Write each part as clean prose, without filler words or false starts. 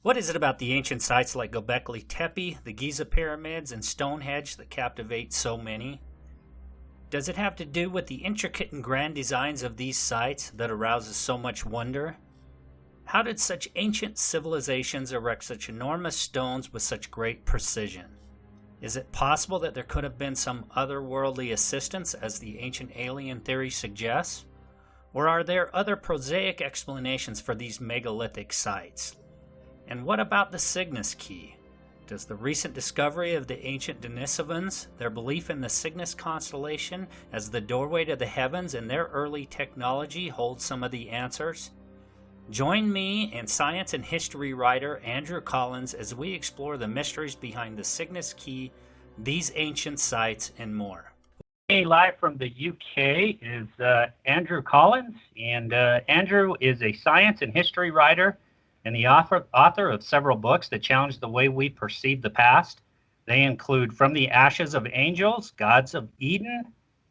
What is it about the ancient sites like Gobekli Tepe, the Giza pyramids, and Stonehenge that captivate so many? Does it have to do with the intricate and grand designs of these sites that arouses so much wonder? How did such ancient civilizations erect such enormous stones with such great precision? Is it possible that there could have been some otherworldly assistance, as the ancient alien theory suggests? Or are there other prosaic explanations for these megalithic sites? And what about the Cygnus key? Does the recent discovery of the ancient Denisovans, their belief in the Cygnus constellation as the doorway to the heavens, and their early technology hold some of the answers? Join me and science and history writer Andrew Collins as we explore the mysteries behind the Cygnus key, these ancient sites, and more. Hey, live from the UK is Andrew Collins, and Andrew is a science and history writer and the author of several books that challenge the way we perceive the past. They include From the Ashes of Angels, Gods of Eden,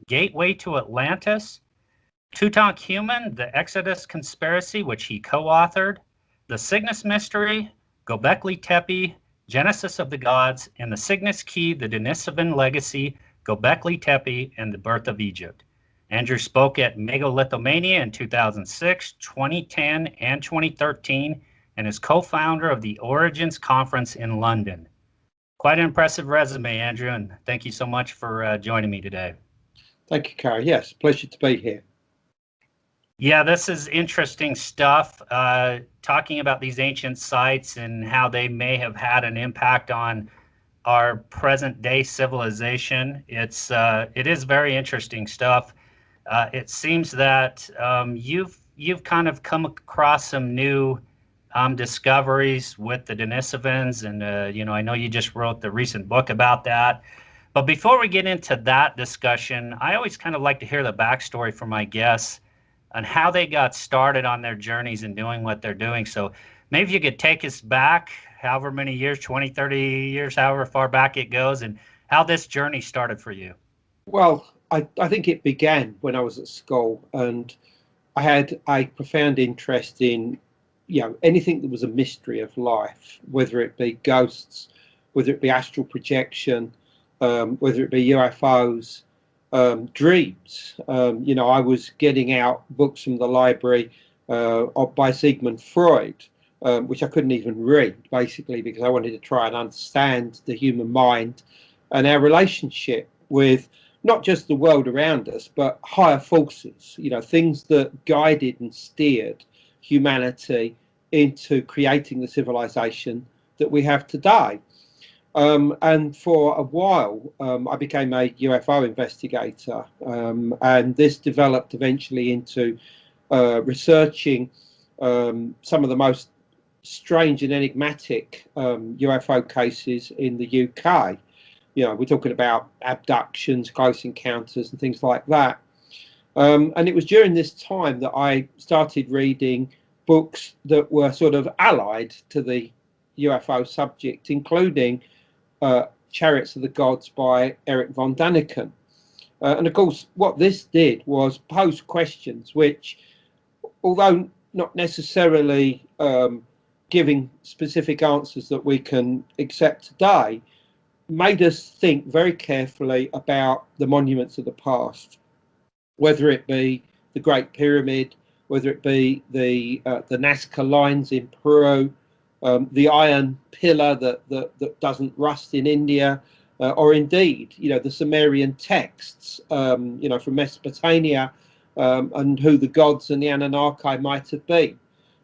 Gateway to Atlantis, Tutankhamun, The Exodus Conspiracy, which he co-authored, The Cygnus Mystery, Gobekli Tepe, Genesis of the Gods, and the Cygnus Key, The Denisovan Legacy, Gobekli Tepe, and the Birth of Egypt. Andrew spoke at Megalithomania in 2006, 2010, and 2013, and is co-founder of the Origins Conference in London. Quite an impressive resume, Andrew, and thank you so much for joining me today. Thank you, Carrie. Yes, pleasure to be here. Yeah, this is interesting stuff, talking about these ancient sites and how they may have had an impact on our present day civilization. It is very interesting stuff. It seems that you've kind of come across some new discoveries with the Denisovans, and I know you just wrote the recent book about that. But before we get into that discussion, I always kind of like to hear the backstory from my guests on how they got started on their journeys and doing what they're doing. So maybe you could take us back however many years, 20, 30 years, however far back it goes, and how this journey started for you. Well, I think it began when I was at school, and I had a profound interest in, anything that was a mystery of life, whether it be ghosts, whether it be astral projection, whether it be UFOs, dreams. I was getting out books from the library by Sigmund Freud, which I couldn't even read, basically, because I wanted to try and understand the human mind and our relationship with not just the world around us, but higher forces, things that guided and steered humanity into creating the civilization that we have today. And for a while, I became a UFO investigator, and this developed eventually into researching some of the most strange and enigmatic UFO cases in the UK. We're talking about abductions, close encounters, and things like that. And it was during this time that I started reading books that were sort of allied to the UFO subject, including Chariots of the Gods by Eric von Daniken. And of course, what this did was pose questions which, although not necessarily giving specific answers that we can accept today, made us think very carefully about the monuments of the past, whether it be the Great Pyramid, whether it be the Nazca lines in Peru, the iron pillar that doesn't rust in India, or indeed, the Sumerian texts, from Mesopotamia, and who the gods and the Anunnaki might have been.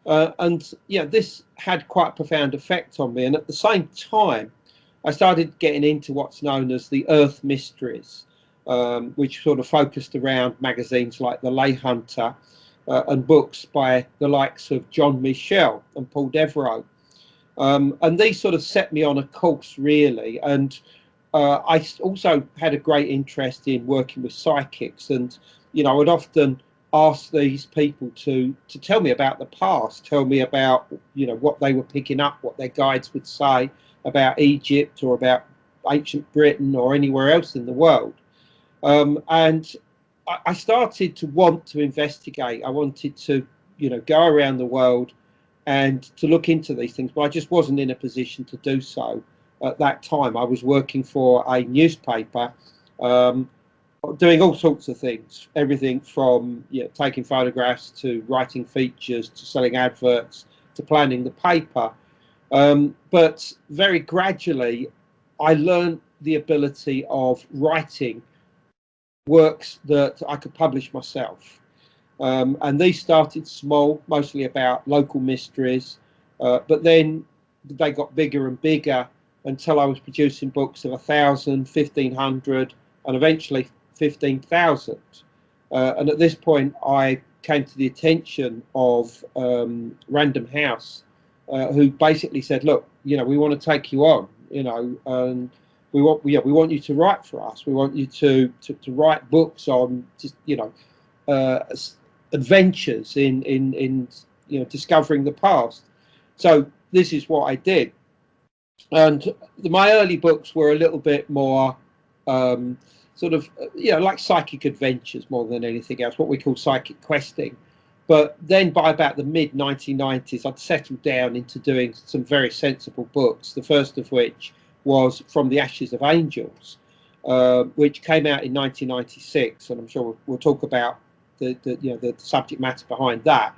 And this had quite a profound effect on me. And at the same time, I started getting into what's known as the Earth Mysteries, which sort of focused around magazines like The Lay Hunter, and books by the likes of John Michel and Paul Devereaux. And these sort of set me on a course, really. And I also had a great interest in working with psychics. And, I would often ask these people to tell me about the past, tell me about, what they were picking up, what their guides would say about Egypt or about ancient Britain or anywhere else in the world. And I started to want to investigate. I wanted to, go around the world and to look into these things, but I just wasn't in a position to do so at that time. I was working for a newspaper, doing all sorts of things, everything from taking photographs to writing features to selling adverts to planning the paper. But very gradually, I learned the ability of writing works that I could publish myself. And these started small, mostly about local mysteries, but then they got bigger and bigger until I was producing books of 1,000, 1,500, and eventually 15,000. And at this point, I came to the attention of Random House, who basically said, "Look, we want to take you on, and we want you to write for us. We want you to write books on just adventures in discovering the past." So this is what I did, and my early books were a little bit more like psychic adventures more than anything else, what we call psychic questing. But then by about the mid 1990s, I'd settled down into doing some very sensible books, the first of which was From the Ashes of Angels, which came out in 1996, and I'm sure we'll talk about the subject matter behind that.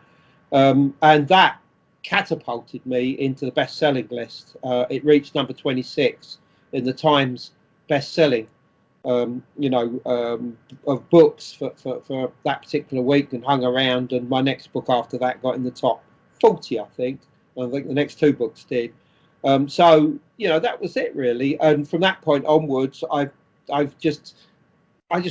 And that catapulted me into the best-selling list. It reached number 26 in the Times best-selling of books for that particular week, and hung around. And my next book after that got in the top 40, I think. I think the next two books did. So that was it really. And from that point onwards, I just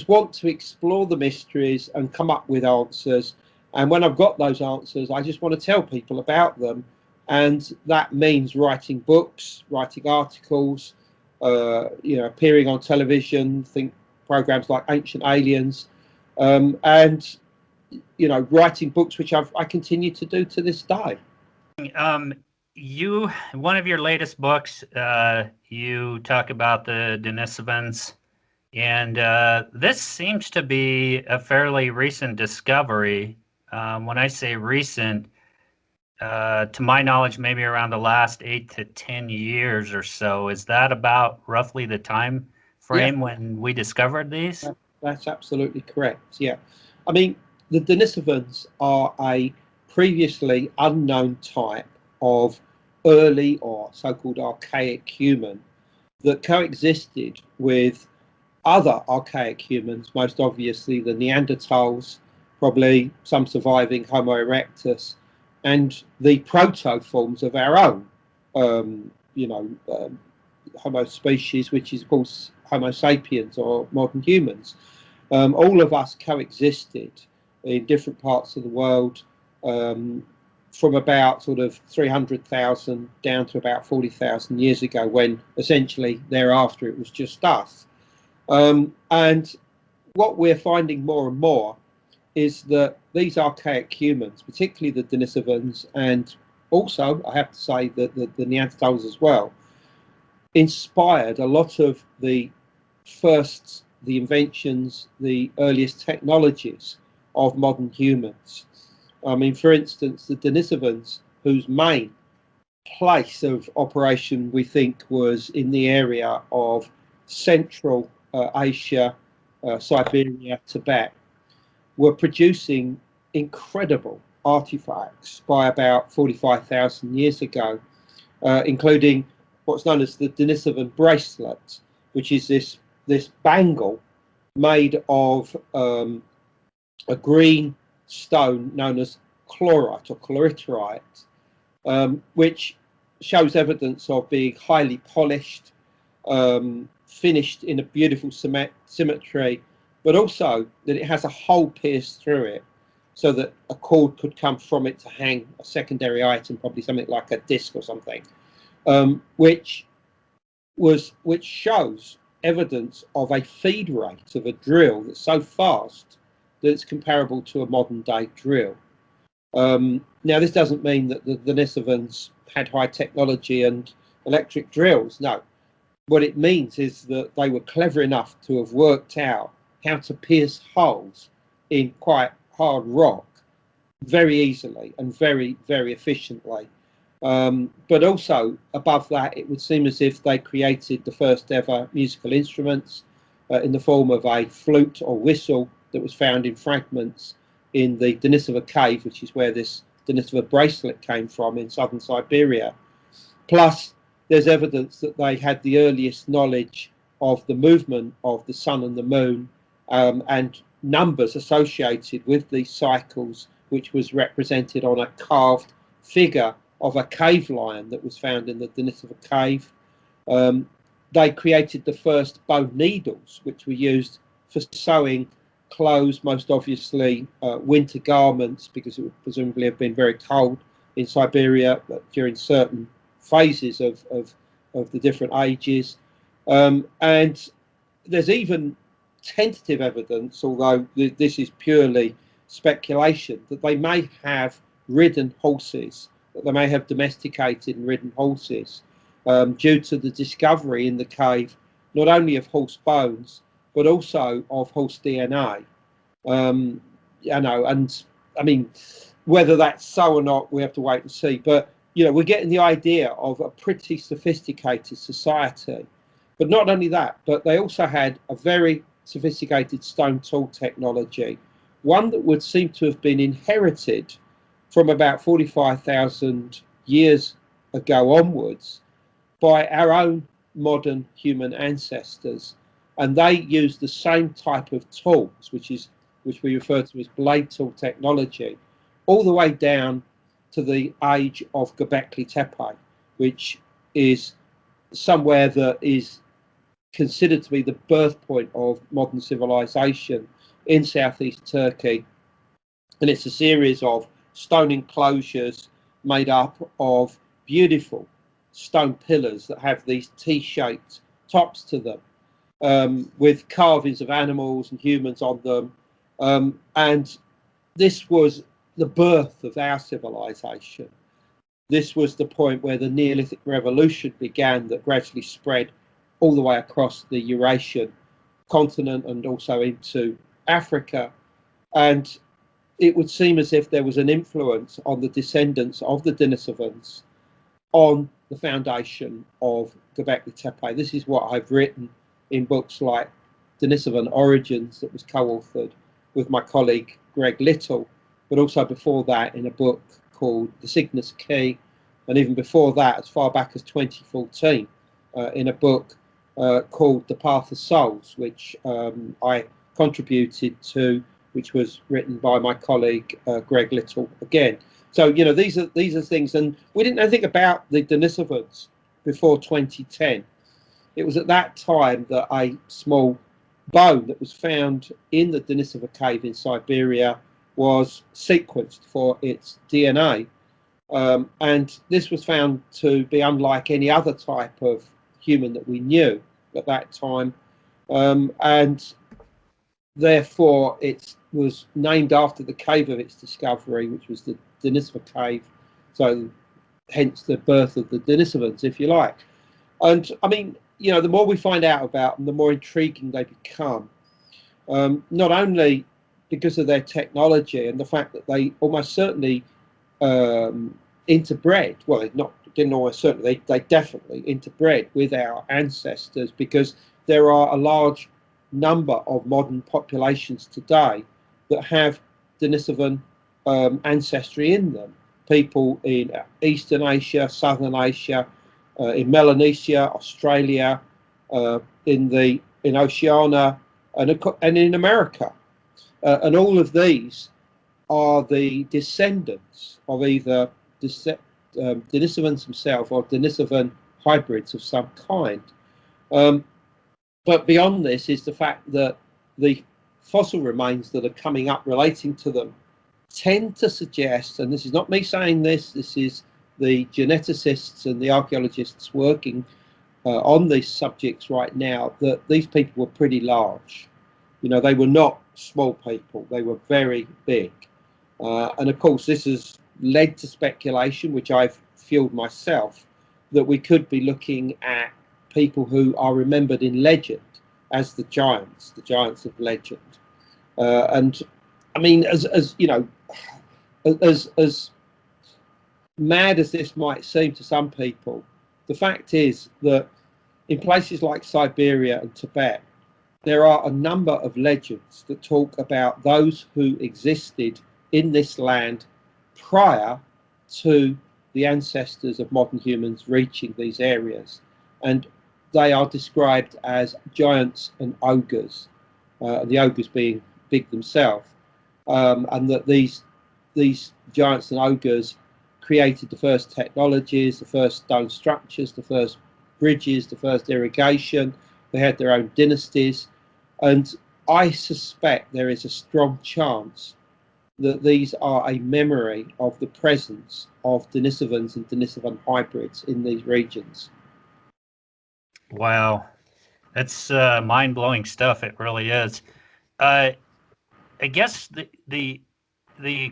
want to explore the mysteries and come up with answers. And when I've got those answers, I just want to tell people about them. And that means writing books, writing articles, appearing on television, programs like Ancient Aliens, and writing books, which I continue to do to this day. One of your latest books, you talk about the Denisovans, and this seems to be a fairly recent discovery. When I say recent, to my knowledge, maybe around the last 8 to 10 years or so. Is that about roughly the time frame when we discovered these? That's absolutely correct. Yeah. I mean, the Denisovans are a previously unknown type of early or so-called archaic human that coexisted with other archaic humans, most obviously the Neanderthals, probably some surviving Homo erectus, and the proto-forms of our own, Homo species, which is of course Homo sapiens or modern humans. All of us coexisted in different parts of the world, from about sort of 300,000 down to about 40,000 years ago, when essentially thereafter it was just us. And what we're finding more and more is that these archaic humans, particularly the Denisovans, and also I have to say that the Neanderthals as well, inspired a lot of the inventions, the earliest technologies of modern humans. I mean, for instance, the Denisovans, whose main place of operation we think was in the area of Central Asia, Siberia, Tibet, were producing incredible artifacts by about 45,000 years ago, including what's known as the Denisovan bracelet, which is this bangle made of a green stone known as chlorite or chloriterite, which shows evidence of being highly polished, finished in a beautiful symmetry, but also that it has a hole pierced through it so that a cord could come from it to hang a secondary item, probably something like a disc or something, which shows evidence of a feed rate of a drill that's so fast that it's comparable to a modern day drill. Now, this doesn't mean that the Denisovans had high technology and electric drills. No, what it means is that they were clever enough to have worked out how to pierce holes in quite hard rock very easily and very, very efficiently. But also above that, it would seem as if they created the first ever musical instruments in the form of a flute or whistle that was found in fragments in the Denisova cave, which is where this Denisova bracelet came from in southern Siberia. Plus, there's evidence that they had the earliest knowledge of the movement of the sun and the moon, and numbers associated with these cycles, which was represented on a carved figure of a cave lion that was found in the Denisova cave. They created the first bone needles, which were used for sewing clothes, most obviously winter garments, because it would presumably have been very cold in Siberia during certain phases of the different ages. And there's even tentative evidence, although this is purely speculation, that they may have ridden horses, that they may have domesticated and ridden horses, due to the discovery in the cave not only of horse bones but also of horse DNA. And I mean, whether that's so or not, we have to wait and see. But we're getting the idea of a pretty sophisticated society. But not only that, but they also had a very sophisticated stone tool technology, one that would seem to have been inherited from about 45,000 years ago onwards by our own modern human ancestors. And they used the same type of tools, which we refer to as blade tool technology, all the way down to the age of Gobekli Tepe, which is somewhere that is considered to be the birth point of modern civilization in southeast Turkey. And it's a series of stone enclosures made up of beautiful stone pillars that have these T-shaped tops to them, with carvings of animals and humans on them. And this was the birth of our civilization. This was the point where the Neolithic revolution began, that gradually spread all the way across the Eurasian continent and also into Africa. And it would seem as if there was an influence on the descendants of the Denisovans on the foundation of Gobekli Tepe. This is what I've written in books like Denisovan Origins, that was co-authored with my colleague Greg Little, but also before that in a book called The Cygnus Key, and even before that, as far back as 2014, in a book called The Path of Souls, which I contributed to, which was written by my colleague Greg Little again. So these are things, and we didn't know anything about the Denisovans before 2010. It was at that time that a small bone that was found in the Denisova cave in Siberia was sequenced for its DNA, and this was found to be unlike any other type of human that we knew at that time, and therefore it was named after the cave of its discovery, which was the Denisova cave. So hence the birth of the Denisovans, if you like. And I mean, the more we find out about them, the more intriguing they become, not only because of their technology and the fact that they almost certainly interbred. Well, didn't almost certainly, they definitely interbred with our ancestors, because there are a large number of modern populations today that have Denisovan ancestry in them. People in Eastern Asia, Southern Asia, in Melanesia, Australia, in Oceania, and in America, and all of these are the descendants of either Denisovans themselves or Denisovan hybrids of some kind. But beyond this is the fact that the fossil remains that are coming up relating to them tend to suggest, and this is not me saying this is the geneticists and the archaeologists working on these subjects right now, that these people were pretty large. They were not small people, they were very big. And of course, this has led to speculation, which I've fueled myself, that we could be looking at people who are remembered in legend as the giants of legend. And I mean, as as mad as this might seem to some people, the fact is that in places like Siberia and Tibet, there are a number of legends that talk about those who existed in this land prior to the ancestors of modern humans reaching these areas. And they are described as giants and ogres, the ogres being big themselves, and that these giants and ogres created the first technologies, the first stone structures, the first bridges, the first irrigation. They had their own dynasties. And I suspect there is a strong chance that these are a memory of the presence of Denisovans and Denisovan hybrids in these regions. Wow, that's mind-blowing stuff. It really is. I guess the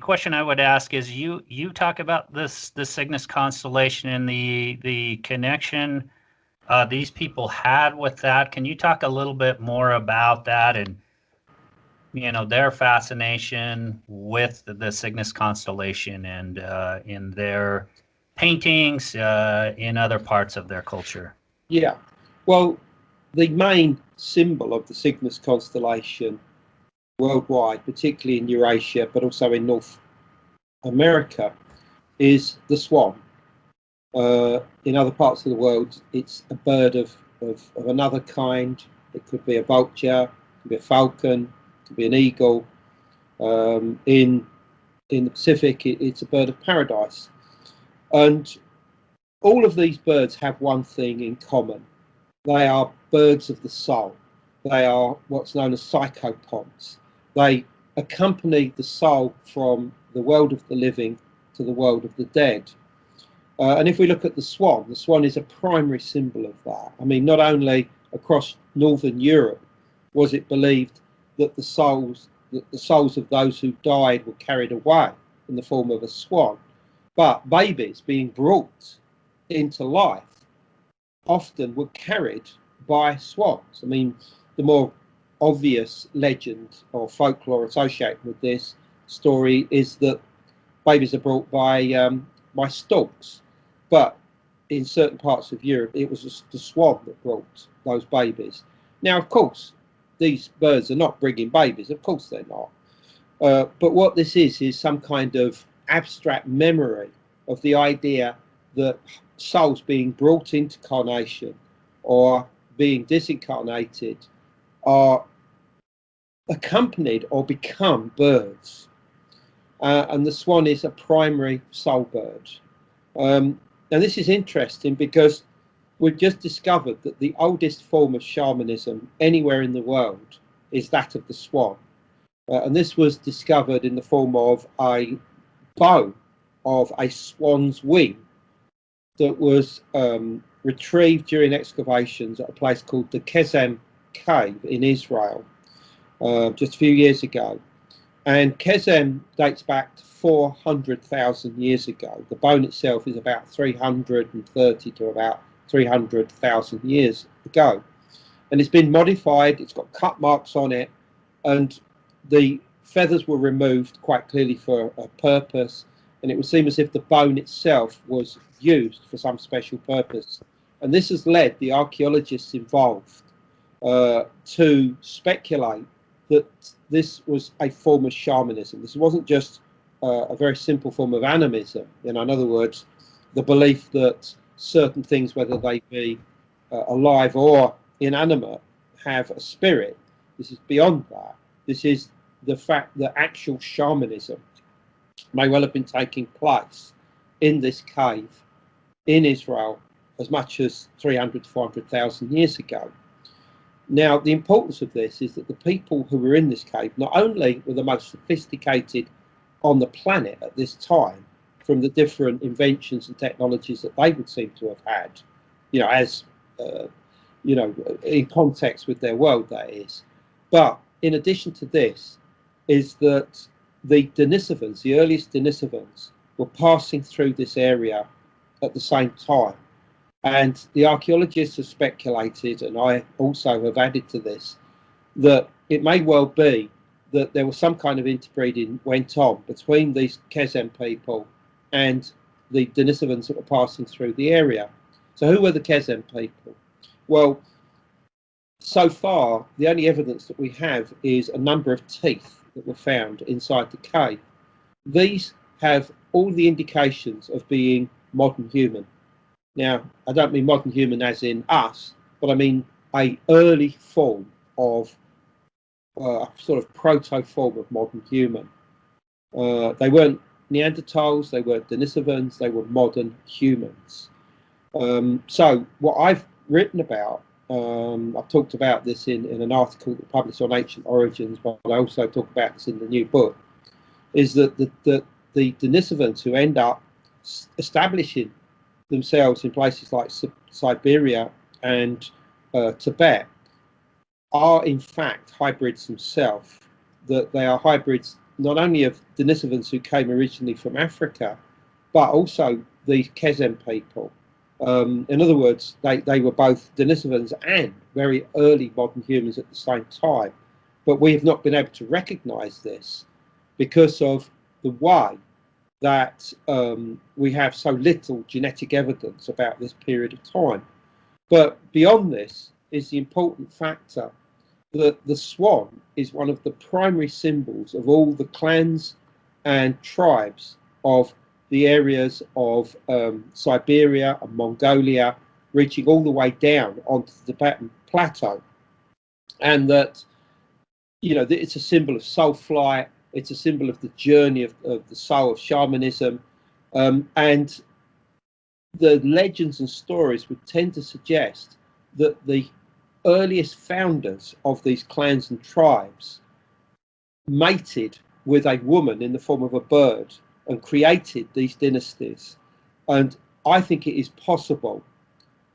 question I would ask is, you talk about the Cygnus constellation and the connection these people had with that. Can you talk a little bit more about that and their fascination with the Cygnus constellation and in their paintings in other parts of their culture? Yeah, well, the main symbol of the Cygnus constellation worldwide, particularly in Eurasia, but also in North America, is the swan. In other parts of the world, it's a bird of another kind. It could be a vulture, it could be a falcon, it could be an eagle. In the Pacific, it's a bird of paradise. And all of these birds have one thing in common. They are birds of the soul. They are what's known as psychopods. They accompany the soul from the world of the living to the world of the dead. And if we look at the swan is a primary symbol of that. I mean, not only across Northern Europe was it believed that the souls of those who died were carried away in the form of a swan, but babies being brought into life often were carried by swans. I mean, the more obvious legend or folklore associated with this story is that babies are brought by storks, but in certain parts of Europe it was the swan that brought those babies. Now, of course, these birds are not bringing babies, of course they're not, but what this is some kind of abstract memory of the idea that souls being brought into carnation or being disincarnated are accompanied or become birds. And the swan is a primary soul bird. And this is interesting because we've just discovered that the oldest form of shamanism anywhere in the world is that of the swan. And this was discovered in the form of a bone of a swan's wing that was retrieved during excavations at a place called the Kezem cave in Israel just a few years ago. And Kezem dates back to 400,000 years ago. The bone itself is about 330 to about 300,000 years ago. And it's been modified, it's got cut marks on it, and the feathers were removed quite clearly for a purpose, and it would seem as if the bone itself was used for some special purpose. And this has led the archaeologists involved to speculate that this was a form of shamanism. This wasn't just a very simple form of animism. In other words, the belief that certain things, whether they be alive or inanimate, have a spirit. This is beyond that. This is the fact that actual shamanism may well have been taking place in this cave in Israel as much as 300 to 400,000 years ago. Now, the importance of this is that the people who were in this cave not only were the most sophisticated on the planet at this time, from the different inventions and technologies that they would seem to have had, in context with their world, that is. But in addition to this, is that the Denisovans, the earliest Denisovans, were passing through this area at the same time. And the archaeologists have speculated, and I also have added to this, that it may well be that there was some kind of interbreeding went on between these Kazem people and the Denisovans that were passing through the area. So who were the Kazem people? Well, so far, the only evidence that we have is a number of teeth that were found inside the cave. These have all the indications of being modern human. Now, I don't mean modern human as in us, but I mean a early form of sort of proto form of modern human. They weren't Neanderthals, they weren't Denisovans, they were modern humans. So what I've written about, I've talked about this in an article published on Ancient Origins, but I also talk about this in the new book, is that the Denisovans who end up establishing themselves in places like Siberia and Tibet are in fact hybrids themselves, that they are hybrids not only of Denisovans who came originally from Africa, but also the Kazem people. In other words, they were both Denisovans and very early modern humans at the same time. But we have not been able to recognize this because of the way that we have so little genetic evidence about this period of time. But beyond this is the important factor that the swan is one of the primary symbols of all the clans and tribes of the areas of Siberia and Mongolia, reaching all the way down onto the Tibetan plateau. And that, you know, it's a symbol of soul flight, it's a symbol of the journey of the soul, of shamanism. And the legends and stories would tend to suggest that the earliest founders of these clans and tribes mated with a woman in the form of a bird and created these dynasties. And I think it is possible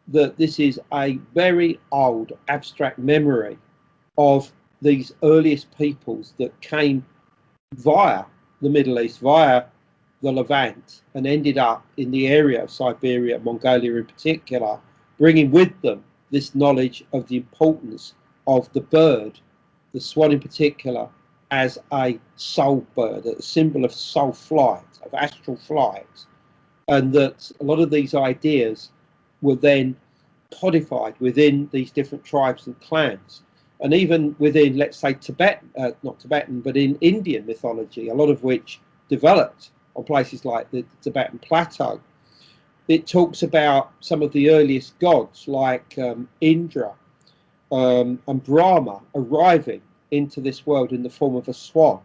that this is a very old abstract memory of these earliest peoples that came via the Middle East, via the Levant, and ended up in the area of Siberia, Mongolia in particular, bringing with them this knowledge of the importance of the bird, the swan in particular, as a soul bird, a symbol of soul flight, of astral flight, and that a lot of these ideas were then codified within these different tribes and clans, and even within, let's say, not Tibetan, but in Indian mythology, a lot of which developed on places like the Tibetan plateau. It talks about some of the earliest gods like Indra and Brahma arriving into this world in the form of a swan.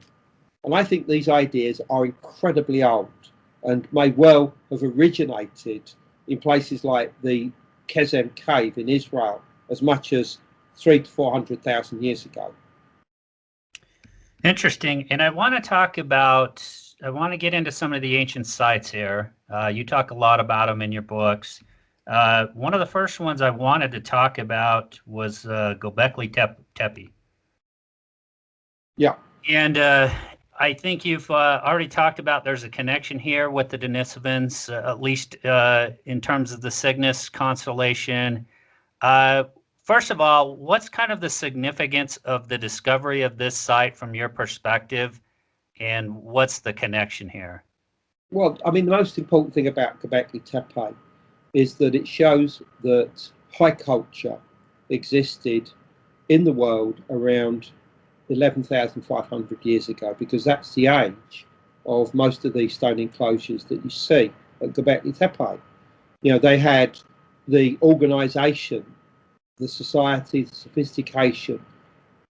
And I think these ideas are incredibly old and may well have originated in places like the Kazem cave in Israel as much as 300,000 to 400,000 years ago. Interesting. And I want to get into some of the ancient sites here. You talk a lot about them in your books. One of the first ones I wanted to talk about was Gobekli Tepe. Yeah. And I think you've already talked about there's a connection here with the Denisovans, at least in terms of the Cygnus constellation. First of all, what's kind of the significance of the discovery of this site from your perspective, and what's the connection here? Well, I mean, the most important thing about Gobekli Tepe is that it shows that high culture existed in the world around 11,500 years ago, because that's the age of most of these stone enclosures that you see at Gobekli Tepe. You know, they had the organisation, the society, the sophistication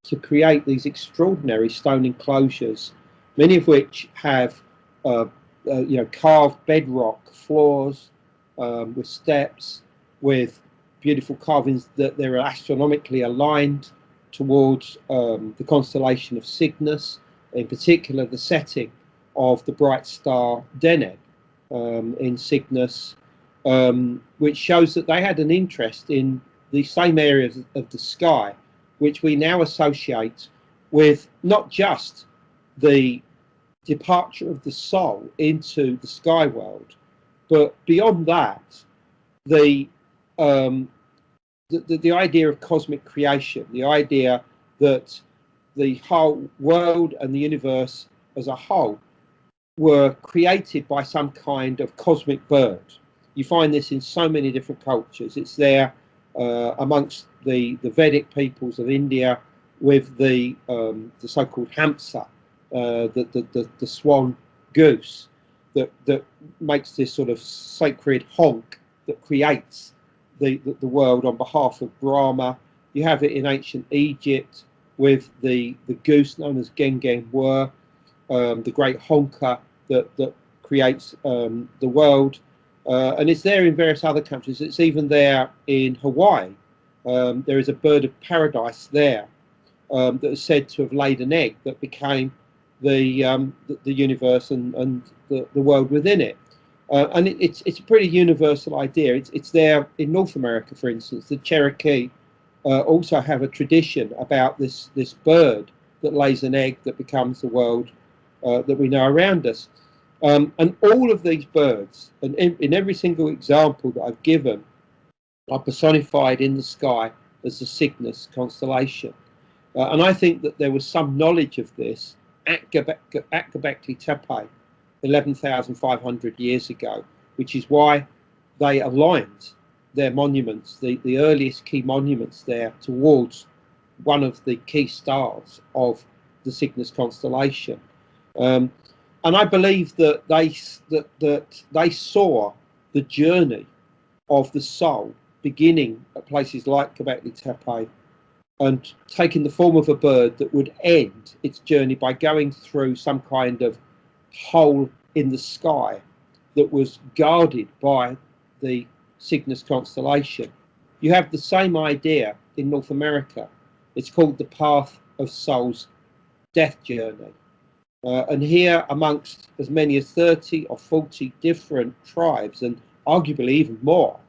to create these extraordinary stone enclosures, many of which have carved bedrock floors with steps, with beautiful carvings that they're astronomically aligned towards the constellation of Cygnus, in particular the setting of the bright star Deneb in Cygnus, which shows that they had an interest in the same areas of the sky, which we now associate with not just the departure of the soul into the sky world, but beyond that, the idea of cosmic creation, the idea that the whole world and the universe as a whole were created by some kind of cosmic bird. You find this in so many different cultures. It's there amongst the Vedic peoples of India with the so-called hamsa, the swan goose that makes this sort of sacred honk that creates the world on behalf of Brahma. You have it in ancient Egypt with the goose known as Gengen-Wer, the great honker that creates the world. And it's there in various other countries. It's even there in Hawaii. There is a bird of paradise there that is said to have laid an egg that became the universe and the world within it. And it's a pretty universal idea. It's there in North America, for instance. The Cherokee also have a tradition about this bird that lays an egg that becomes the world that we know around us. And all of these birds, and in every single example that I've given, are personified in the sky as the Cygnus constellation. And I think that there was some knowledge of this at Gobekli Tepe 11,500 years ago, which is why they aligned their monuments, the earliest key monuments there, towards one of the key stars of the Cygnus constellation. And I believe that they saw the journey of the soul beginning at places like Gobekli Tepe and taking the form of a bird that would end its journey by going through some kind of hole in the sky that was guarded by the Cygnus constellation. You have the same idea in North America. It's called the Path of Souls Death Journey. And here, amongst as many as 30 or 40 different tribes, and arguably even more,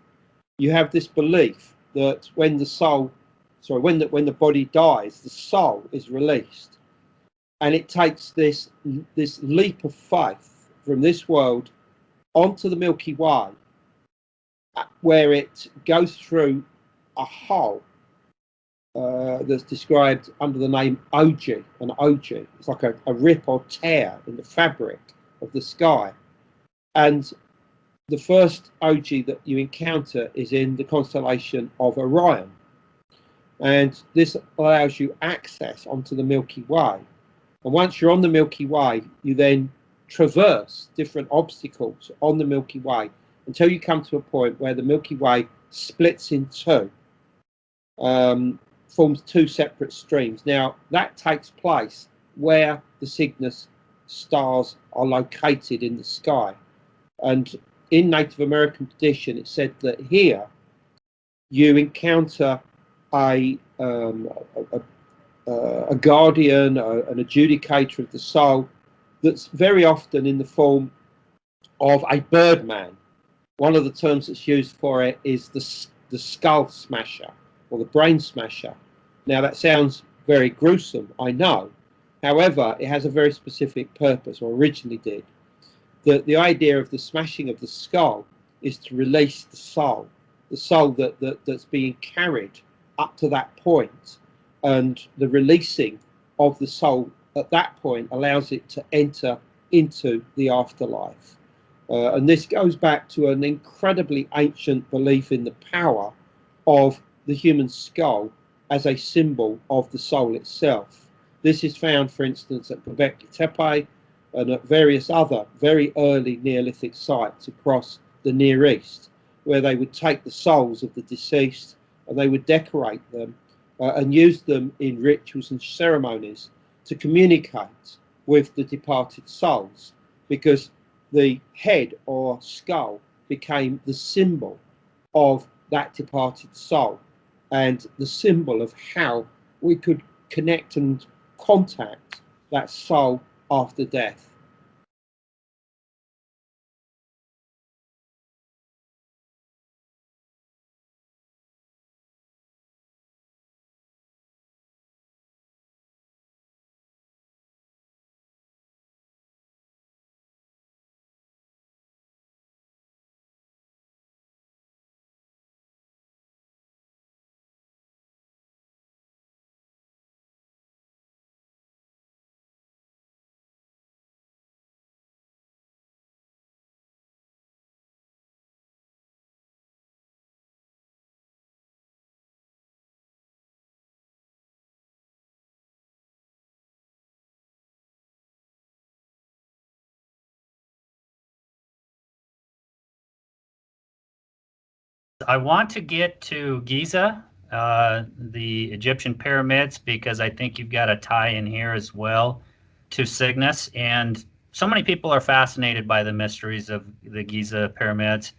you have this belief that when the body dies, the soul is released, and it takes this leap of faith from this world onto the Milky Way, where it goes through a hole that's described under the name Oji. An Oji, it's like a rip or tear in the fabric of the sky. And the first Oji that you encounter is in the constellation of Orion. And this allows you access onto the Milky Way. And once you're on the Milky Way, you then traverse different obstacles on the Milky Way until you come to a point where the Milky Way splits in two, forms two separate streams. Now, that takes place where the Cygnus stars are located in the sky. And in Native American tradition, it's said that here you encounter a guardian, an adjudicator of the soul, that's very often in the form of a birdman. One of the terms that's used for it is the skull smasher or the brain smasher. Now that sounds very gruesome, I know. However, it has a very specific purpose, or originally did. The idea of the smashing of the skull is to release the soul that's being carried up to that point, and the releasing of the soul at that point allows it to enter into the afterlife. And this goes back to an incredibly ancient belief in the power of the human skull as a symbol of the soul itself. This is found, for instance, at Gobekli Tepe and at various other very early Neolithic sites across the Near East, where they would take the souls of the deceased and they would decorate them and use them in rituals and ceremonies to communicate with the departed souls, because the head or skull became the symbol of that departed soul and the symbol of how we could connect and contact that soul after death. I want to get to Giza, the Egyptian pyramids, because I think you've got a tie in here as well to Cygnus. And so many people are fascinated by the mysteries of the Giza pyramids.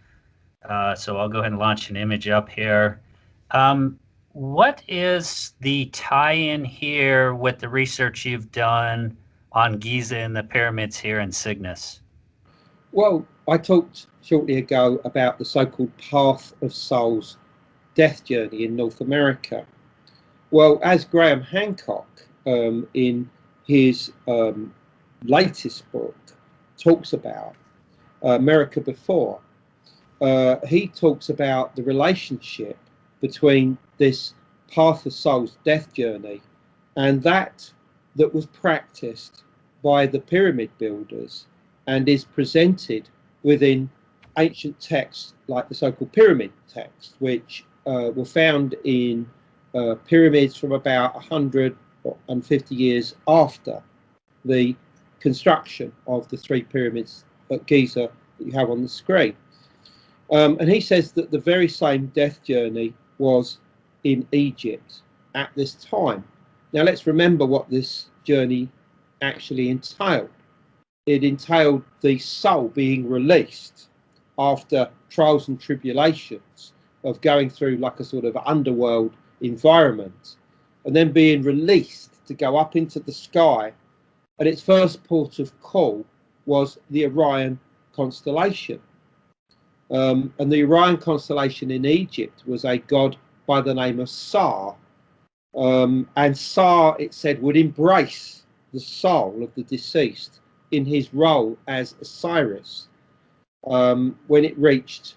So I'll go ahead and launch an image up here. What is the tie-in here with the research you've done on Giza and the pyramids here in Cygnus? Well, I talked shortly ago about the so-called Path of Souls death journey in North America. Well, as Graham Hancock in his latest book talks about, America Before, he talks about the relationship between this Path of Souls death journey and that was practiced by the pyramid builders and is presented within ancient texts like the so-called pyramid texts, which were found in pyramids from about 150 years after the construction of the three pyramids at Giza that you have on the screen. And he says that the very same death journey was in Egypt at this time. Now let's remember what this journey actually entailed. It entailed the soul being released after trials and tribulations of going through like a sort of underworld environment and then being released to go up into the sky. And its first port of call was the Orion constellation. And the Orion constellation in Egypt was a god by the name of Sa. And Sa, it said, would embrace the soul of the deceased in his role as Osiris when it reached,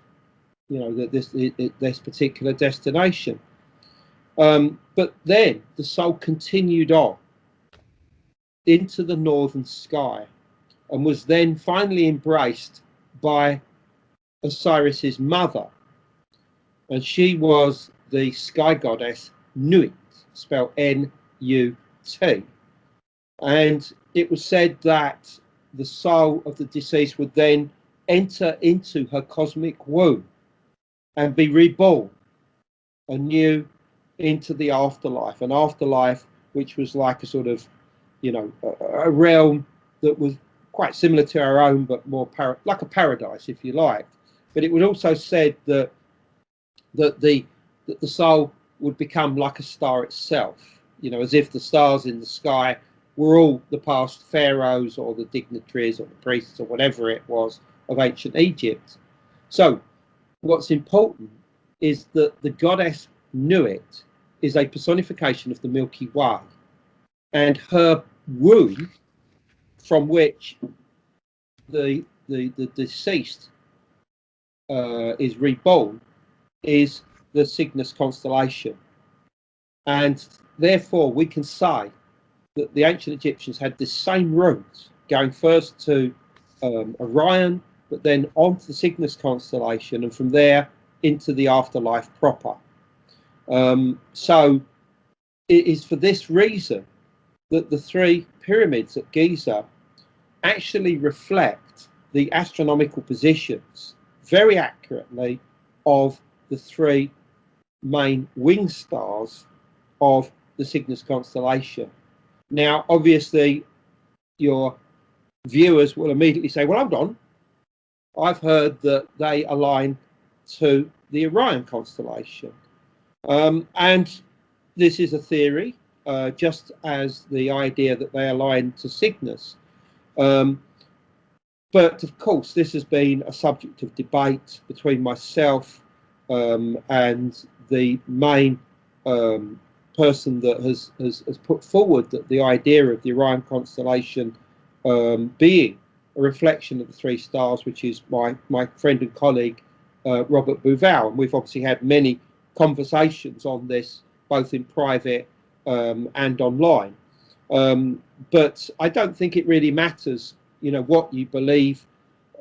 this particular destination. But then the soul continued on into the northern sky and was then finally embraced by Osiris's mother, and she was the sky goddess Nut, spelled N-U-T. And it was said that the soul of the deceased would then enter into her cosmic womb and be reborn anew into the afterlife, an afterlife which was like a sort of, a realm that was quite similar to our own, but more like a paradise, if you like. But it was also said that the soul would become like a star itself, as if the stars in the sky were all the past pharaohs or the dignitaries or the priests or whatever it was of ancient Egypt. So what's important is that the goddess Nut is a personification of the Milky Way, and her womb from which the deceased is reborn is the Cygnus constellation. And therefore we can say that the ancient Egyptians had this same route going first to Orion, but then on to the Cygnus constellation, and from there into the afterlife proper. So it is for this reason that the three pyramids at Giza actually reflect the astronomical positions very accurately of the three main wing stars of the Cygnus constellation. Now, obviously, your viewers will immediately say, well, hold on, I've heard that they align to the Orion constellation. And this is a theory, just as the idea that they align to Cygnus. But of course, this has been a subject of debate between myself and the main person that has put forward that the idea of the Orion constellation being a reflection of the three stars, which is my friend and colleague Robert Bouval. And we've obviously had many conversations on this, both in private and online. But I don't think it really matters, what you believe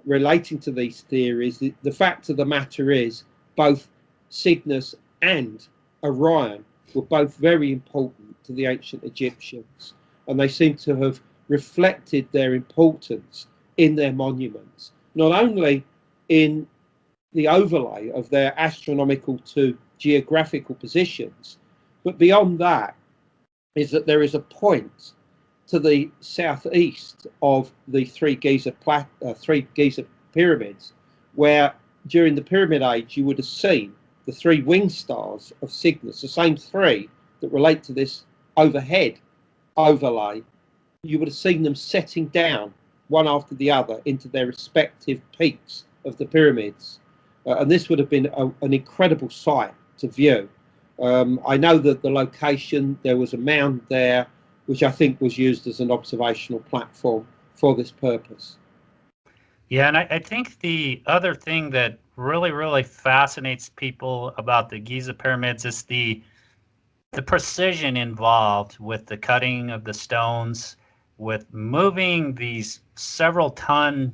relating to these theories. The fact of the matter is both Cygnus and Orion were both very important to the ancient Egyptians, and they seem to have reflected their importance in their monuments, not only in the overlay of their astronomical to geographical positions. But beyond that is that there is a point to the southeast of the three Giza pyramids, where during the Pyramid Age you would have seen the three wing stars of Cygnus, the same three that relate to this overhead overlay. You would have seen them setting down one after the other into their respective peaks of the pyramids. And this would have been an incredible sight to view. I know that the location, there was a mound there, which I think was used as an observational platform for this purpose. Yeah, and I think the other thing that really fascinates people about the Giza pyramids is the precision involved with the cutting of the stones, with moving these several ton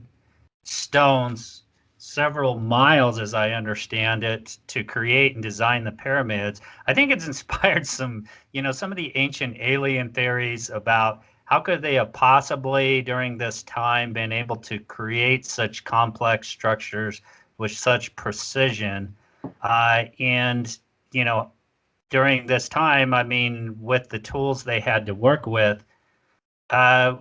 stones several miles, as I understand it, to create and design the pyramids. I think it's inspired some of the ancient alien theories about how could they have possibly during this time been able to create such complex structures with such precision. And during this time, I mean, with the tools they had to work with,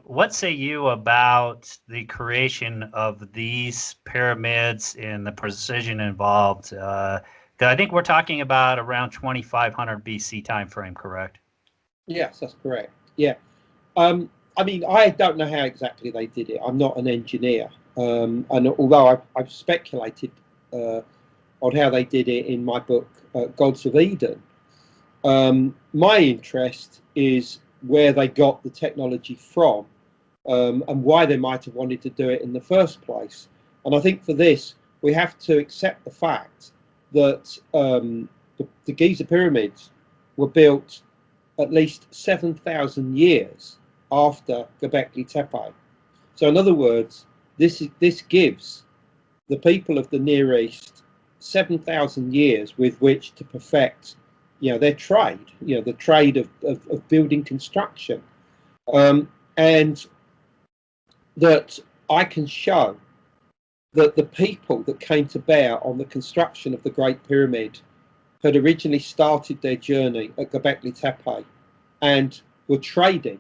what say you about the creation of these pyramids and the precision involved? I think we're talking about around 2500 BC time frame, correct? Yes, that's correct. Yeah. I mean, I don't know how exactly they did it. I'm not an engineer. And although I've speculated on how they did it in my book, Gods of Eden, my interest is where they got the technology from, and why they might have wanted to do it in the first place. And I think for this, we have to accept the fact that the Giza pyramids were built at least 7,000 years after Gobekli Tepe. So in other words, this gives the people of the Near East 7,000 years with which to perfect their trade, the trade of building construction. And that I can show that the people that came to bear on the construction of the Great Pyramid had originally started their journey at Gobekli Tepe and were trading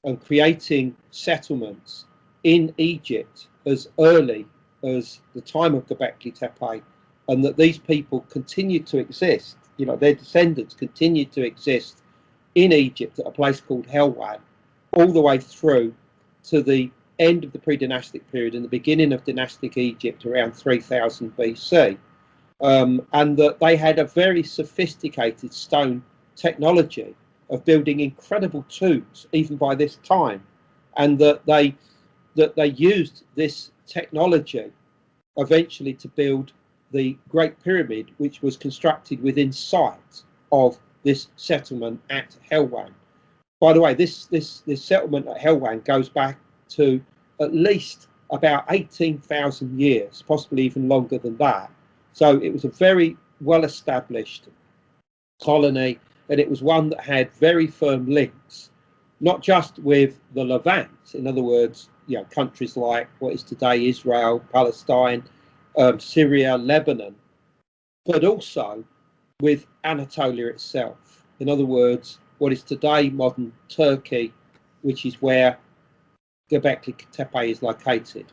and creating settlements in Egypt as early as the time of Gobekli Tepe, and that these people continued to exist. Their descendants continued to exist in Egypt at a place called Helwan, all the way through to the end of the pre-dynastic period and the beginning of dynastic Egypt around 3000 BC. And that they had a very sophisticated stone technology of building incredible tombs even by this time, and that they used this technology eventually to build the Great Pyramid, which was constructed within sight of this settlement at Helwan. By the way, this settlement at Helwan goes back to at least about 18,000 years, possibly even longer than that. So it was a very well-established colony, and it was one that had very firm links, not just with the Levant, in other words, countries like what is today Israel, Palestine, Syria, Lebanon, but also with Anatolia itself. In other words, what is today modern Turkey, which is where Göbekli Tepe is located.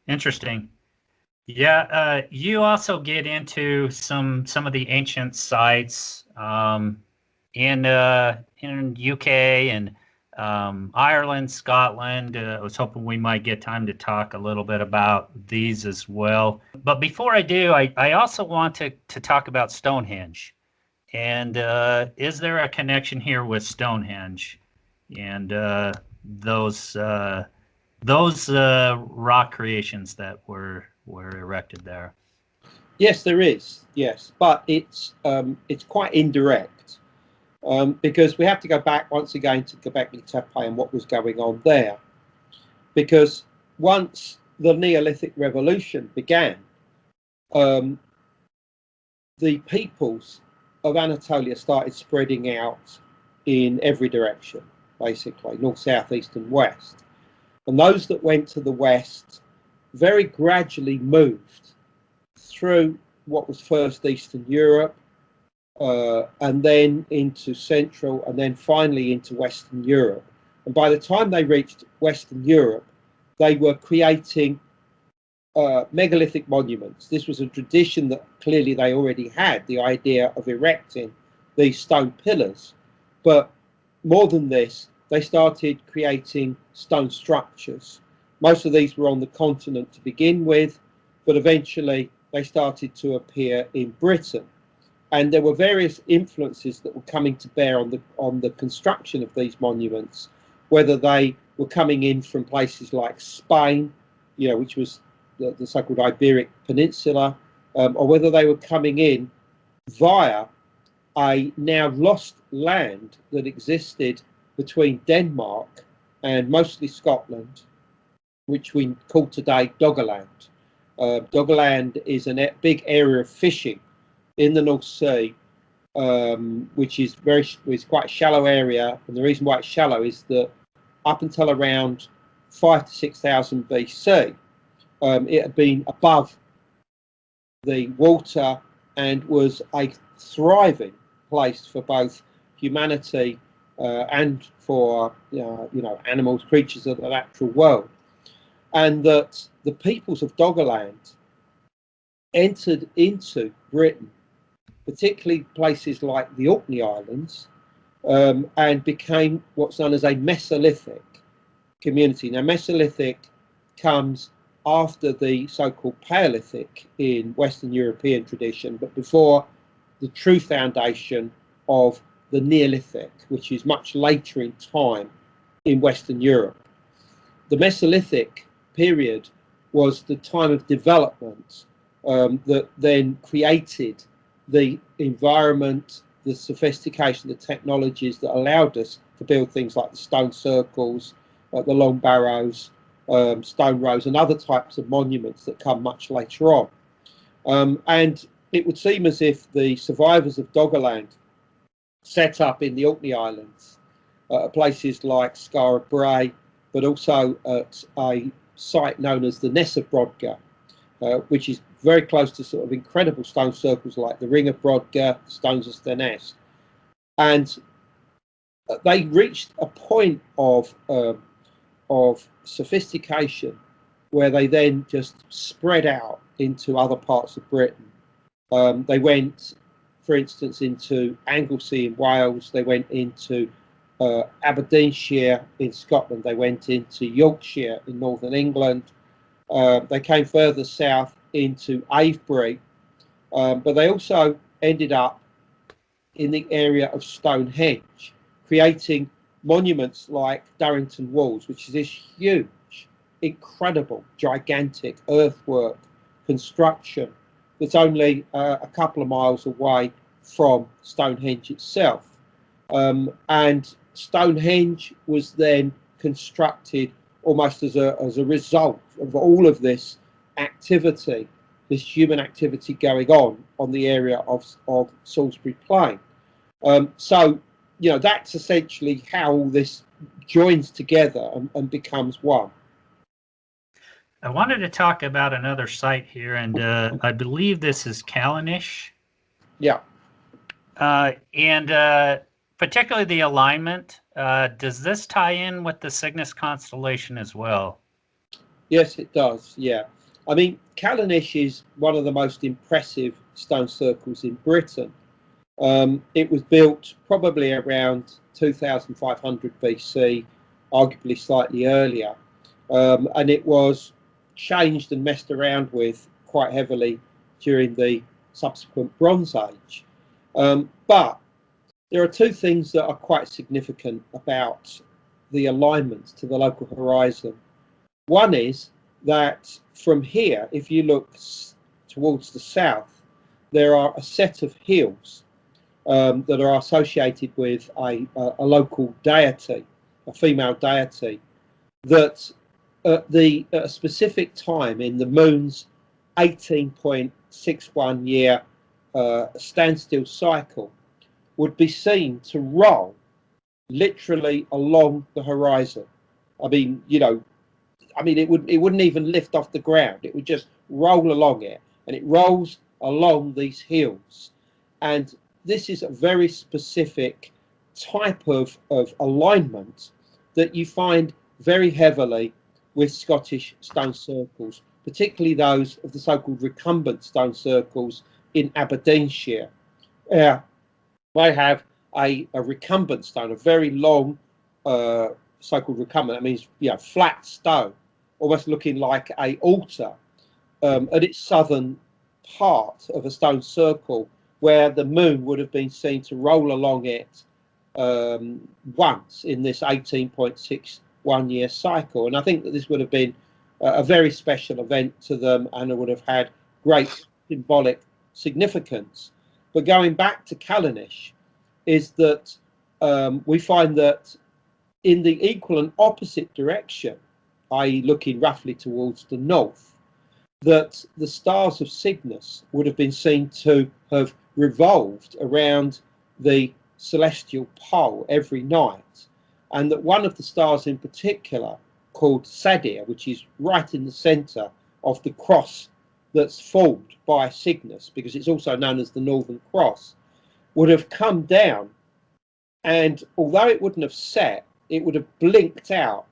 Interesting. Yeah, you also get into some of the ancient sites in UK and Ireland, Scotland. I was hoping we might get time to talk a little bit about these as well. But before I do, I also want to talk about Stonehenge. And is there a connection here with Stonehenge and those rock creations that were erected there? Yes, there is. Yes, but it's quite indirect, because we have to go back once again to Göbekli Tepe and what was going on there. Because once the Neolithic Revolution began, the peoples of Anatolia started spreading out in every direction, basically north, south, east, and west. And those that went to the west very gradually moved through what was first Eastern Europe, and then into Central, and then finally into Western Europe. And by the time they reached Western Europe, they were creating megalithic monuments. This was a tradition that clearly they already had, the idea of erecting these stone pillars. But more than this, they started creating stone structures. Most of these were on the continent to begin with, but eventually they started to appear in Britain. And there were various influences that were coming to bear on the construction of these monuments, whether they were coming in from places like Spain, which was the so-called Iberic Peninsula, or whether they were coming in via a now lost land that existed between Denmark and mostly Scotland, which we call today Doggerland. Doggerland is a big area of fishing in the North Sea, which is quite a shallow area, and the reason why it's shallow is that up until around 5,000 to 6,000 BC, it had been above the water and was a thriving place for both humanity and for animals, creatures of the natural world, and that the peoples of Doggerland entered into Britain, particularly places like the Orkney Islands, and became what's known as a Mesolithic community. Now, Mesolithic comes after the so-called Paleolithic in Western European tradition, but before the true foundation of the Neolithic, which is much later in time in Western Europe. The Mesolithic period was the time of development that then created the environment, the sophistication, the technologies that allowed us to build things like the stone circles, the long barrows, stone rows, and other types of monuments that come much later on. And it would seem as if the survivors of Doggerland set up in the Orkney Islands, places like Skara Brae, but also at a site known as the Nesobrodga, which is very close to sort of incredible stone circles like the Ring of Brodgar, Stones of Stennes. And they reached a point of sophistication where they then just spread out into other parts of Britain. They went, for instance, into Anglesey in Wales. They went into Aberdeenshire in Scotland. They went into Yorkshire in northern England. They came further south into Avebury, but they also ended up in the area of Stonehenge, creating monuments like Durrington Walls, which is this huge, incredible, gigantic earthwork construction that's only a couple of miles away from Stonehenge itself. And Stonehenge was then constructed almost as a result of all of this activity, this human activity going on the area of Salisbury Plain. So, that's essentially how all this joins together and becomes one. I wanted to talk about another site here, and I believe this is Callanish. Yeah. And particularly the alignment. Does this tie in with the Cygnus constellation as well? Yes, it does. Yeah. I mean, Callanish is one of the most impressive stone circles in Britain. It was built probably around 2500 BC, arguably slightly earlier, and it was changed and messed around with quite heavily during the subsequent Bronze Age. But there are two things that are quite significant about the alignment to the local horizon. One is that from here, if you look towards the south, there are a set of hills that are associated with a local deity, a female deity, that at a specific time in the moon's 18.61 year standstill cycle would be seen to roll literally along the horizon. I mean, it wouldn't even lift off the ground. It would just roll along it, and it rolls along these hills. And this is a very specific type of alignment that you find very heavily with Scottish stone circles, particularly those of the so-called recumbent stone circles in Aberdeenshire. They have a recumbent stone, a very long so-called recumbent. That means, you know, flat stone, almost looking like a altar at its southern part of a stone circle, where the moon would have been seen to roll along it once in this 18.61 year cycle. And I think that this would have been a very special event to them, and it would have had great symbolic significance. But going back to Callanish, is that we find that in the equal and opposite direction, i.e. looking roughly towards the north, that the stars of Cygnus would have been seen to have revolved around the celestial pole every night, and that one of the stars in particular, called Sadir, which is right in the centre of the cross that's formed by Cygnus, because it's also known as the Northern Cross, would have come down, and although it wouldn't have set, it would have blinked out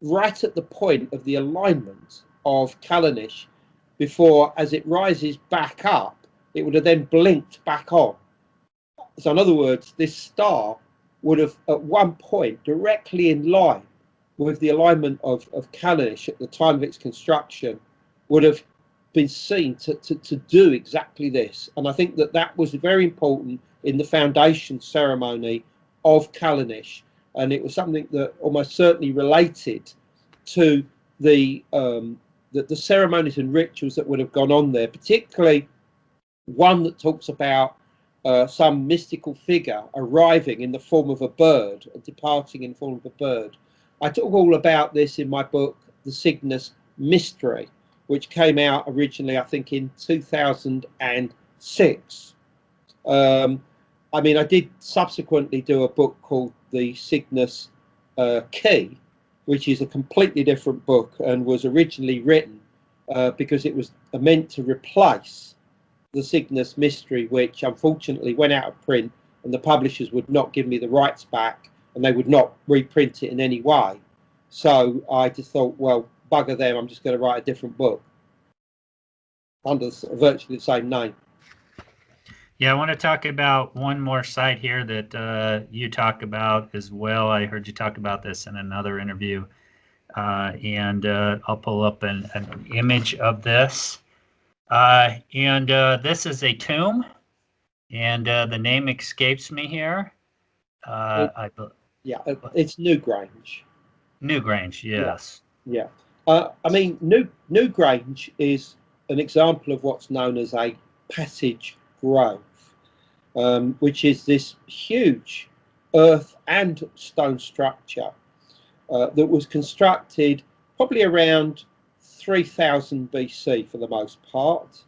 right at the point of the alignment of Callanish, before, as it rises back up, it would have then blinked back on. So in other words, this star would have at one point, directly in line with the alignment of Callanish at the time of its construction, would have been seen to do exactly this. And I think that that was very important in the foundation ceremony of Callanish, and it was something that almost certainly related to the ceremonies and rituals that would have gone on there, particularly one that talks about some mystical figure arriving in the form of a bird and departing in the form of a bird. I talk all about this in my book, The Cygnus Mystery, which came out originally, I think, in 2006. I mean, I did subsequently do a book called The Cygnus Key, which is a completely different book and was originally written because it was meant to replace The Cygnus Mystery, which unfortunately went out of print, and the publishers would not give me the rights back, and they would not reprint it in any way. So I just thought, well, bugger them, I'm just going to write a different book under virtually the same name. Yeah, I want to talk about one more site here that you talk about as well. I heard you talk about this in another interview, and I'll pull up an image of this. And this is a tomb, and the name escapes me here. It's Newgrange. Newgrange, yes. Yeah. I mean, Newgrange is an example of what's known as a passage grove, which is this huge earth and stone structure that was constructed probably around 3000 BC for the most part,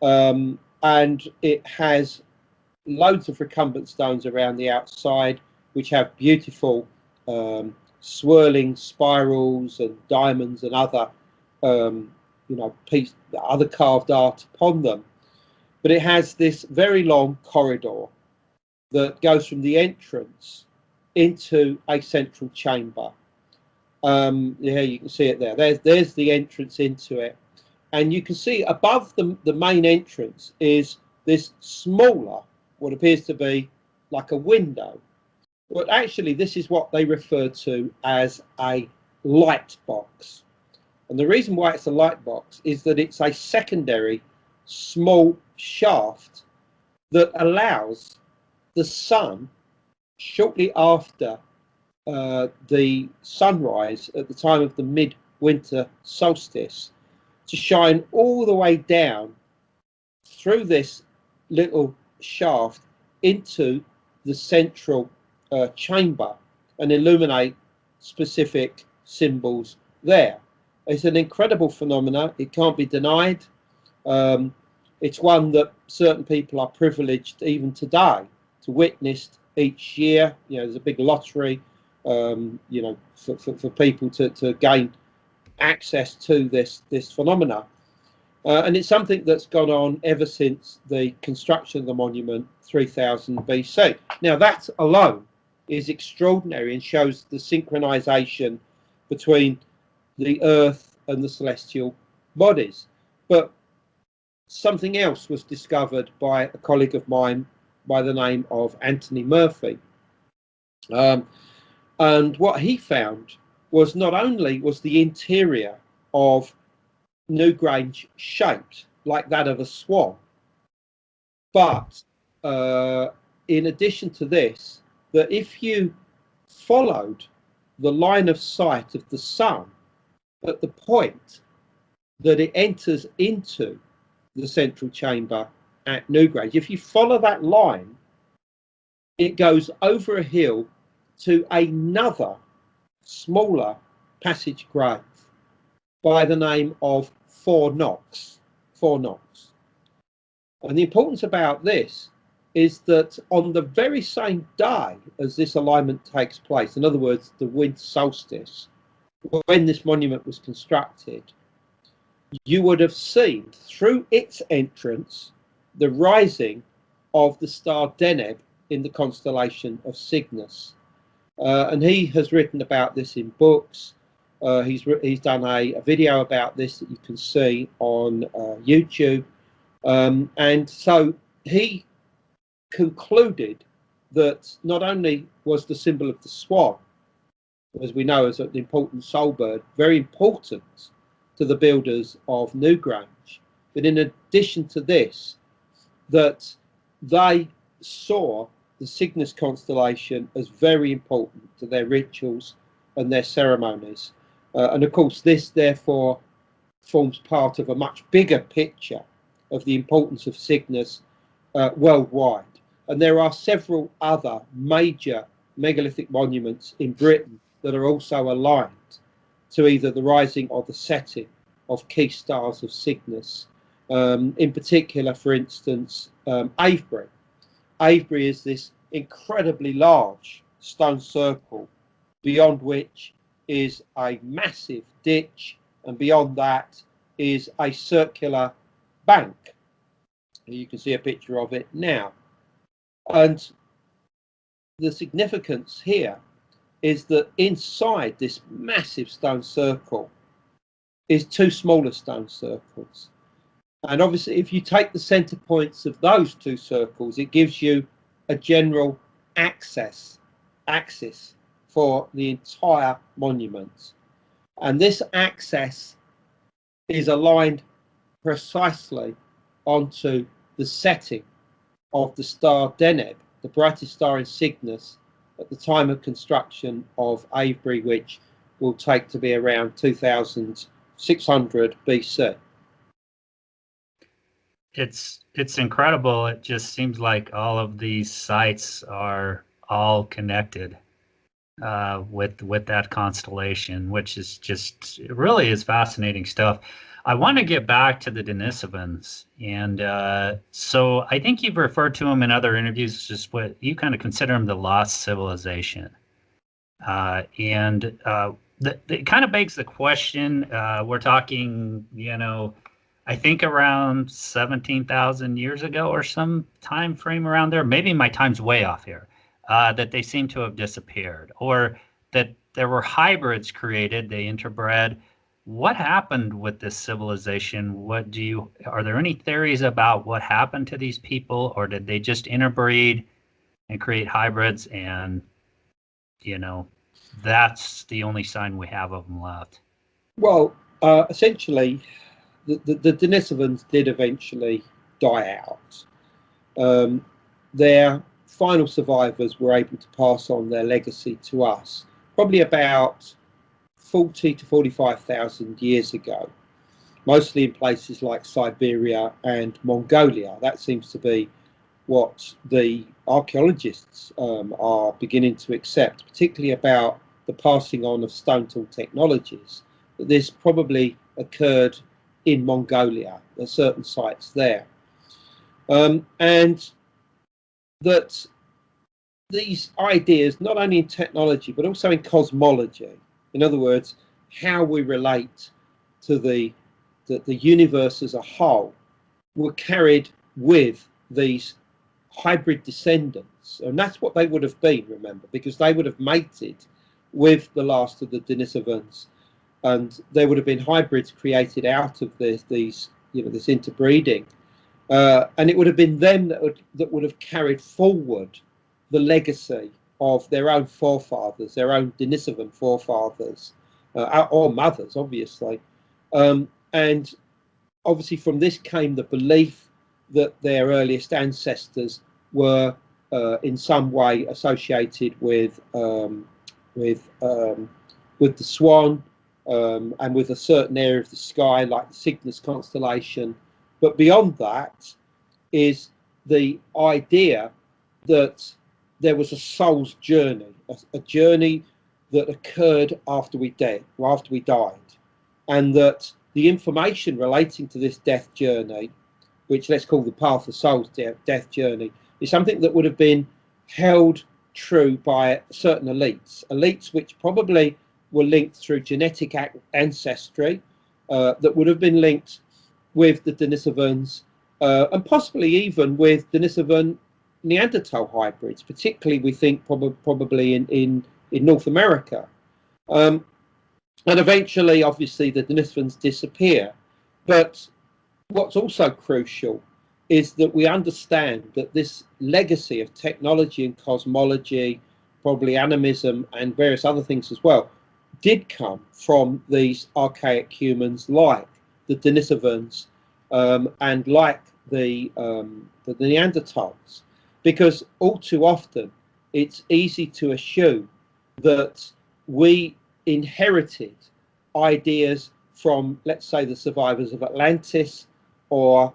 and it has loads of recumbent stones around the outside, which have beautiful swirling spirals and diamonds and other other carved art upon them. But it has this very long corridor that goes from the entrance into a central chamber. Yeah, you can see it there. There's the entrance into it, and you can see above the main entrance is this smaller, what appears to be like a window. But actually, this is what they refer to as a light box. And the reason why it's a light box is that it's a secondary small shaft that allows the sun, shortly after the sunrise at the time of the mid-winter solstice, to shine all the way down through this little shaft into the central chamber and illuminate specific symbols there. It's an incredible phenomenon. It can't be denied. It's one that certain people are privileged even today to witness each year. You know, there's a big lottery, for people to gain access to this phenomena. And it's something that's gone on ever since the construction of the monument 3000 BC. Now that alone is extraordinary and shows the synchronization between the earth and the celestial bodies. But something else was discovered by a colleague of mine by the name of Anthony Murphy. And what he found was not only was the interior of Newgrange shaped like that of a swan, but in addition to this, that if you followed the line of sight of the sun at the point that it enters into the central chamber at Newgrange, if you follow that line, it goes over a hill to another smaller passage grave by the name of Four Knocks. And the importance about this is that on the very same day as this alignment takes place, in other words, the winter solstice, when this monument was constructed, you would have seen through its entrance the rising of the star Deneb in the constellation of Cygnus. And he has written about this in books. He's done a video about this that you can see on YouTube. And so he concluded that not only was the symbol of the swan, as we know as an important soul bird, very important to the builders of Newgrange, but in addition to this, that they saw the Cygnus constellation as very important to their rituals and their ceremonies. And of course, this therefore forms part of a much bigger picture of the importance of Cygnus worldwide. And there are several other major megalithic monuments in Britain that are also aligned to either the rising or the setting of key stars of Cygnus. In particular, for instance, Avebury. Avebury is this incredibly large stone circle, beyond which is a massive ditch, and beyond that is a circular bank. You can see a picture of it now. And the significance here is that inside this massive stone circle is two smaller stone circles. And obviously, if you take the center points of those two circles, it gives you a general axis for the entire monument. And this axis is aligned precisely onto the setting of the star Deneb, the brightest star in Cygnus, at the time of construction of Avebury, which will take to be around 2600 BC. It's incredible. It just seems like all of these sites are all connected with that constellation, which is just, it really is fascinating stuff. I want to get back to the Denisovans, and so I think you've referred to them in other interviews, just what you kind of consider them the lost civilization, and it kind of begs the question. We're talking, I think around 17,000 years ago or some time frame around there. Maybe my time's way off here. That they seem to have disappeared, or that there were hybrids created, they interbred. What happened with this civilization? Are there any theories about what happened to these people, or did they just interbreed and create hybrids, and that's the only sign we have of them left? Well, essentially, the Denisovans did eventually die out. Their final survivors were able to pass on their legacy to us probably about 40 to 45,000 years ago, mostly in places like Siberia and Mongolia. That seems to be what the archaeologists are beginning to accept, particularly about the passing on of stone tool technologies. That this probably occurred in Mongolia, at certain sites there. And that these ideas, not only in technology, but also in cosmology, in other words, how we relate to the that the universe as a whole were carried with these hybrid descendants, and that's what they would have been, remember, because they would have mated with the last of the Denisovans, and there would have been hybrids created out of these this interbreeding, and it would have been them that would have carried forward the legacy of their own forefathers, their own Denisovan forefathers, or mothers, obviously, and obviously from this came the belief that their earliest ancestors were in some way associated with the swan, and with a certain area of the sky like the Cygnus constellation. But beyond that is the idea that there was a soul's journey, a journey that occurred after we died, and that the information relating to this death journey, which let's call the path of souls death journey, is something that would have been held true by certain elites which probably were linked through genetic ancestry, that would have been linked with the Denisovans, and possibly even with Denisovan Neanderthal hybrids, particularly we think probably in North America. And eventually, obviously, the Denisovans disappear. But what's also crucial is that we understand that this legacy of technology and cosmology, probably animism and various other things as well, did come from these archaic humans like the Denisovans, and like the Neanderthals, because all too often it's easy to assume that we inherited ideas from, let's say, the survivors of Atlantis, or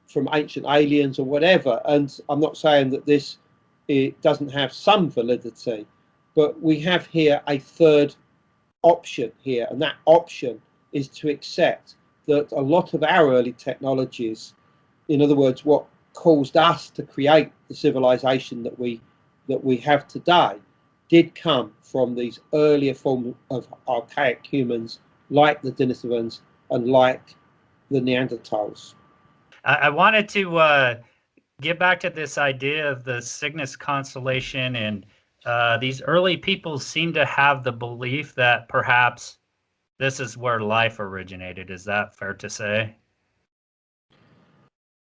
from ancient aliens, or whatever. And I'm not saying that it doesn't have some validity, but we have here a third option here, and that option is to accept that a lot of our early technologies, in other words, what caused us to create the civilization that we have today, did come from these earlier forms of archaic humans like the Denisovans and like the Neanderthals. I wanted to get back to this idea of the Cygnus constellation, and these early people seem to have the belief that perhaps this is where life originated. Is that fair to say?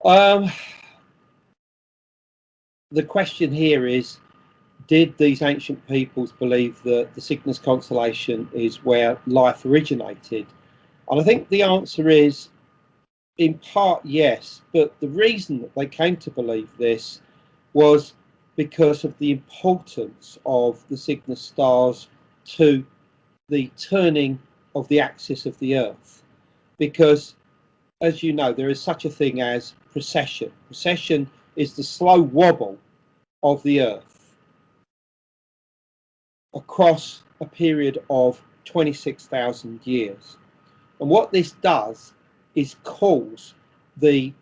The question here is, did these ancient peoples believe that the Cygnus constellation is where life originated? And I think the answer is, in part, yes. But the reason that they came to believe this was because of the importance of the Cygnus stars to the turning of the axis of the Earth. Because, as you know, there is such a thing as precession. Precession is the slow wobble of the Earth across a period of 26,000 years. And what this does is cause the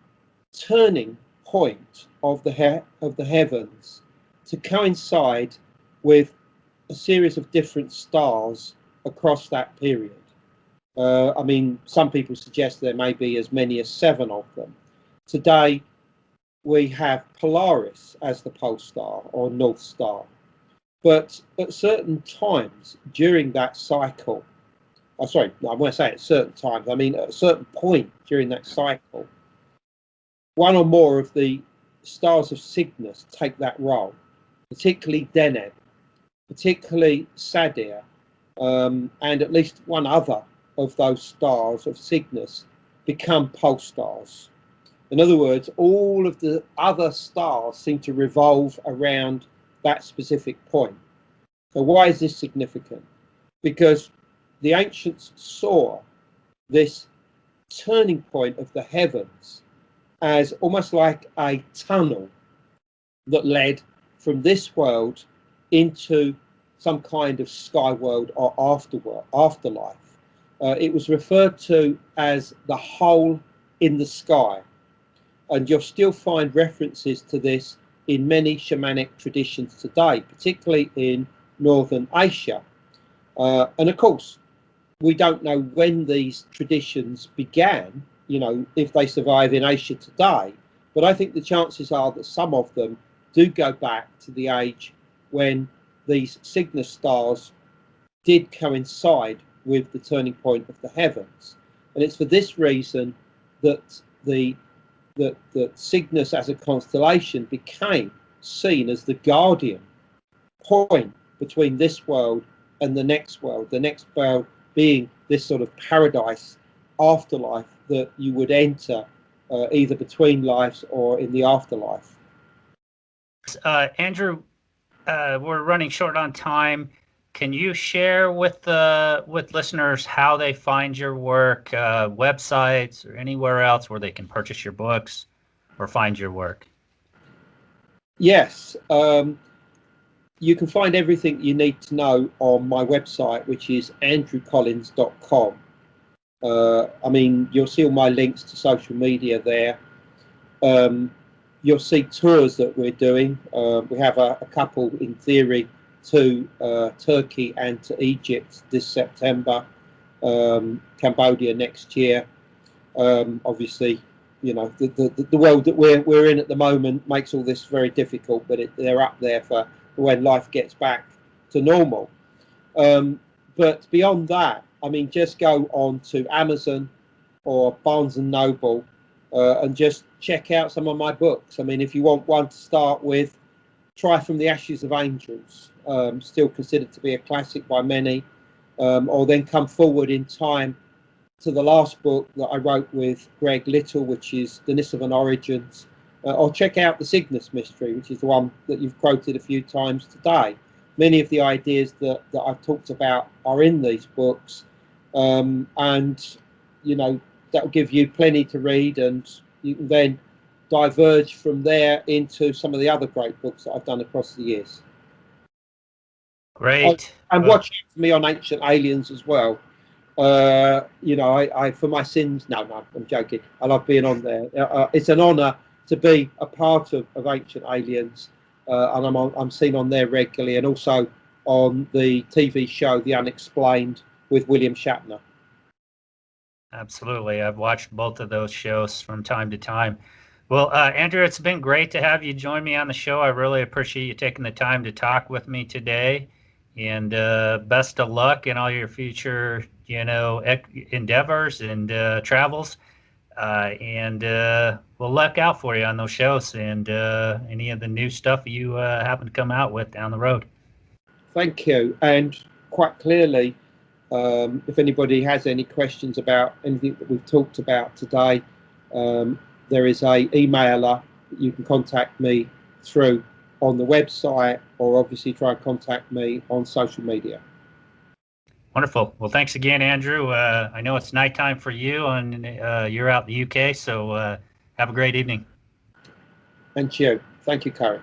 turning point of the heavens to coincide with a series of different stars across that period. I mean, some people suggest there may be as many as 7 of them. Today, we have Polaris as the pole star or North Star. But at certain times during that cycle, when I say at certain times, I mean at a certain point during that cycle, one or more of the stars of Cygnus take that role, particularly Deneb, particularly Sadir, and at least one other of those stars of Cygnus become pole stars. In other words, all of the other stars seem to revolve around that specific point. So why is this significant? Because the ancients saw this turning point of the heavens as almost like a tunnel that led from this world into some kind of sky world or afterlife. It was referred to as the hole in the sky. And you'll still find references to this in many shamanic traditions today, particularly in Northern Asia. And of course, we don't know when these traditions began, if they survive in Asia today. But I think the chances are that some of them do go back to the age when these Cygnus stars did coincide with the turning point of the heavens. And it's for this reason that that Cygnus as a constellation became seen as the guardian point between this world and the next world being this sort of paradise afterlife that you would enter either between lives or in the afterlife. Andrew, we're running short on time. Can you share with listeners how they find your work, websites or anywhere else where they can purchase your books or find your work? Yes. You can find everything you need to know on my website, which is andrewcollins.com. You'll see all my links to social media there. You'll see tours that we're doing. We have a couple in theory to Turkey and to Egypt this September, Cambodia next year. Obviously, the world that we're in at the moment makes all this very difficult, but they're up there for when life gets back to normal. But beyond that, just go on to Amazon or Barnes and Noble and just check out some of my books. If you want one to start with, try From the Ashes of Angels, still considered to be a classic by many, or then come forward in time to the last book that I wrote with Greg Little, which is Denisovan Origins, or check out the Cygnus Mystery, which is the one that you've quoted a few times today. Many of the ideas that I've talked about are in these books, and that'll give you plenty to read, and you can then diverge from there into some of the other great books that I've done across the years. Great. And watch me on Ancient Aliens as well. I for my sins, no, I'm joking. I love being on there. It's an honour to be a part of Ancient Aliens, and I'm seen on there regularly, and also on the TV show The Unexplained with William Shatner. Absolutely. I've watched both of those shows from time to time. Well, Andrew, it's been great to have you join me on the show. I really appreciate you taking the time to talk with me today, and best of luck in all your future, endeavors and travels. And we'll look out for you on those shows and any of the new stuff you happen to come out with down the road. Thank you. And quite clearly, if anybody has any questions about anything that we've talked about today, there is a emailer that you can contact me through on the website, or obviously try and contact me on social media. Wonderful. Well, thanks again, Andrew. I know it's nighttime for you, and you're out in the UK, so have a great evening. And you. Thank you, Karen.